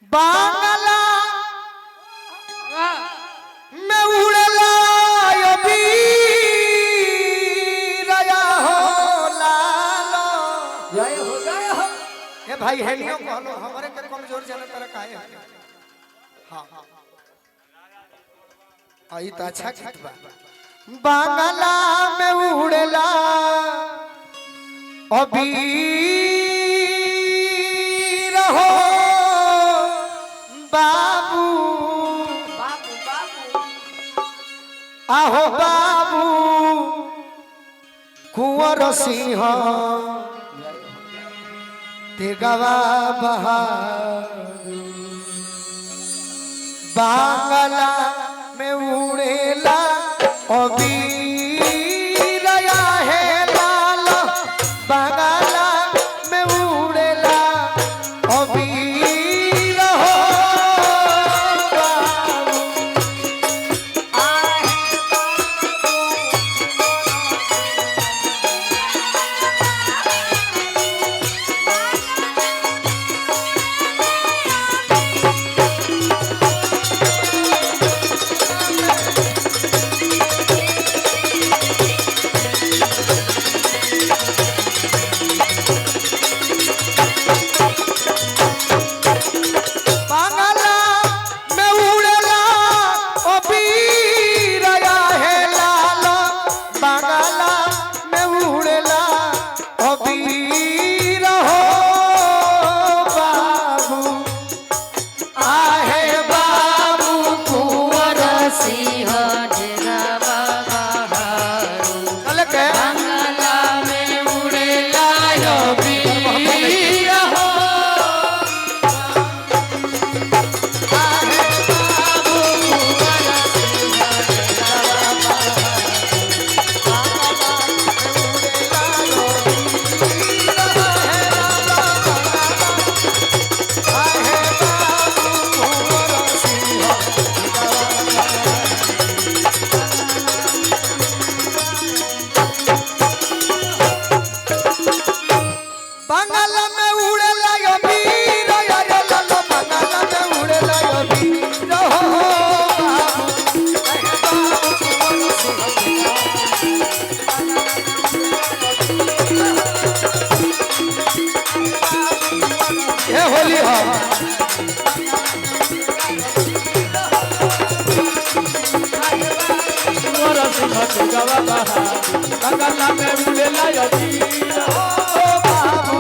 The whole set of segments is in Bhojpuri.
बांगला में उड़ला यो बीरया हो लालो जय हो ए भाई हेनियो कहलो हमरे के कमजोर जाने तरह काहे हां आई त अच्छा गीत बा बांगला में उड़ला अबीर हो बाबू बाबू बाबू आहो बाबू कुंवर सिंह तेगवा बहादुर बांगला में उड़ेला अबीर है लाल बांगला में उड़ेला अबीर हो बाबू बांगला में उड़ेला अबीर है लाल बांगला में उड़ेला अबीर हो बाबू आहे बाबू कुंवर सिंह जगवा बहादुर चल के बांगला में उड़ेला अबीर हो आहे बाबू कुंवर बांगला में उड़ेला यो वीर या रे लालो बांगला में उड़ेला यो वीर हो बाबू आहे बाबू कुंवर सिंह ये होली हो कुंवर सिंह तेगवा बहादुर बांगला में उड़ेला अबीर हो बाबू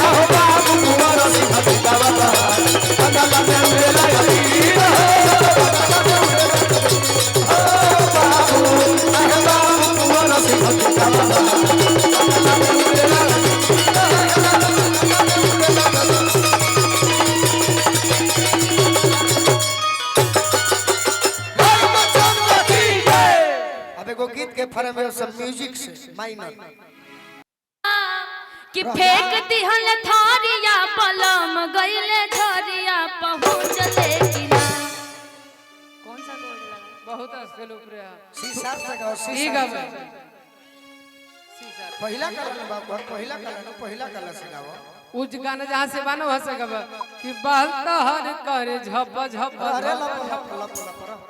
आहो बाबू कुंवर सिंह तेगवा बहादुर बांगला में उड़ेला अबीर हो बाबू आहे बाबू कुंवर सिंह तेगवा बहादुर बांगला में उड़ेला अब एगो गीत के फरम में सब म्यूजिक से माइनर कि फेंक दिहल थारिया पलम गइले झरिया पहुंचले किना कौन सा कोड लगा बहुत असल उपरे शीशा से गाओ ठीक शीशा है से। पहला कलर बाबू पहला कलर से गाओ उज गाना जहाँ से बानो हंस गब कि बहता हर करे झप झप अरे झप लप झप लप लप लप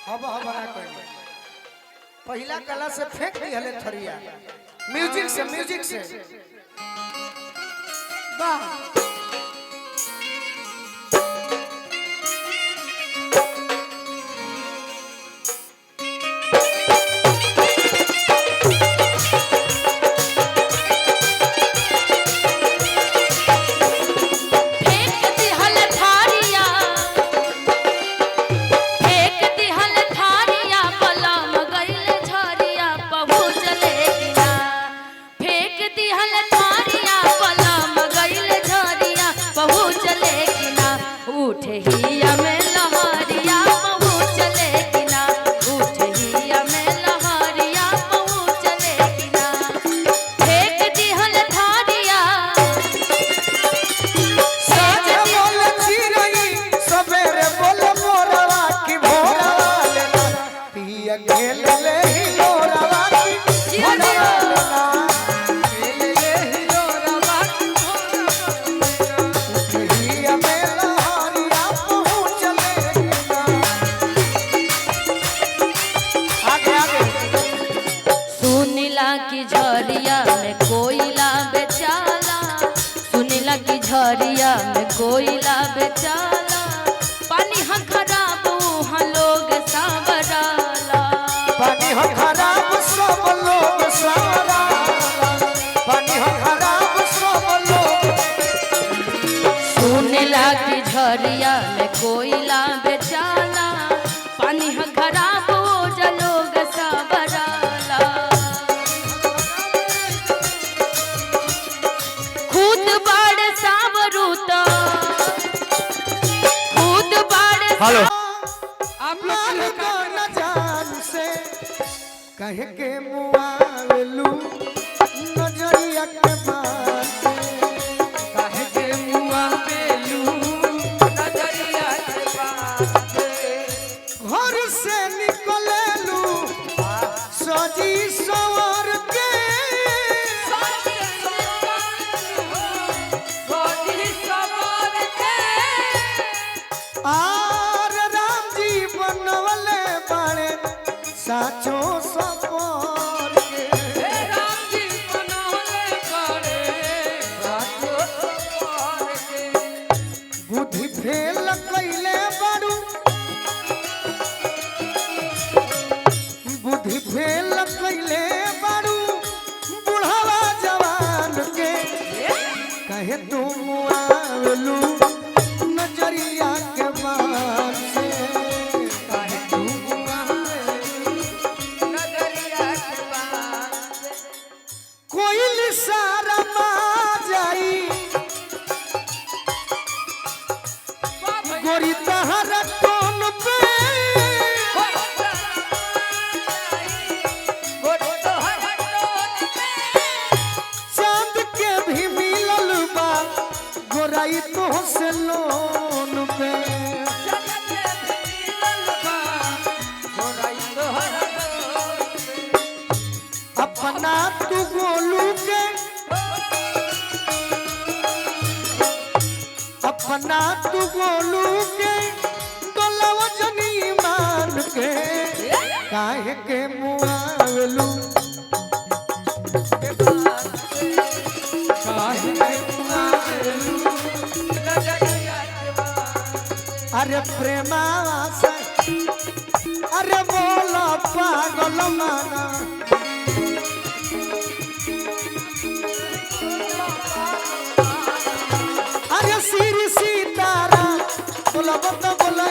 हब हब ना कोई पहला कलर से फेंक दी हले थरिया म्यूजिक से वाह फेंक दिहल थारिया पलम गइले झरिया पहुंचले किना फेंक दिहल थारिया पलम गइले झरिया झरिया में कोयला बेचाला पानी ह खराब वहाँ लोग सावराला पानी हो खराब सब लोग सारा पानी हो खराब सब लोग सुने लागी झरिया में कोयला बेचाला पानी ह खराब हो जा लोग सावराला खुद बाड़ सावरूता खुद बाड़ हेलो आप लोग को न जान से कहे के मुआवलू नजरिया के बात से काहे के मुआ बेलू नजरिया के बात घर से निकलेलू सजी सवर के आर राम जी बनवले बड़े साचो सपर के बुद्धि फेल कैले बारू बुद्धि फेल कैले बारू बुढ़ावा जवान के कहे तुम आवलू नजरिया के बात से कहे तुम आवलू कोई सारा मा जाई गोरी तहरा कौन पे चांद के भी मिलल बा गोराई तो से लोन पे अपना तू गोलू के अपना तू गोलू के गलव जनी मान के काहे के मुआवलू काहे के मुआवलू अरे प्रेमावा से अरे बोला पागल माना अरे सिरी सीतारा बोला बता बोला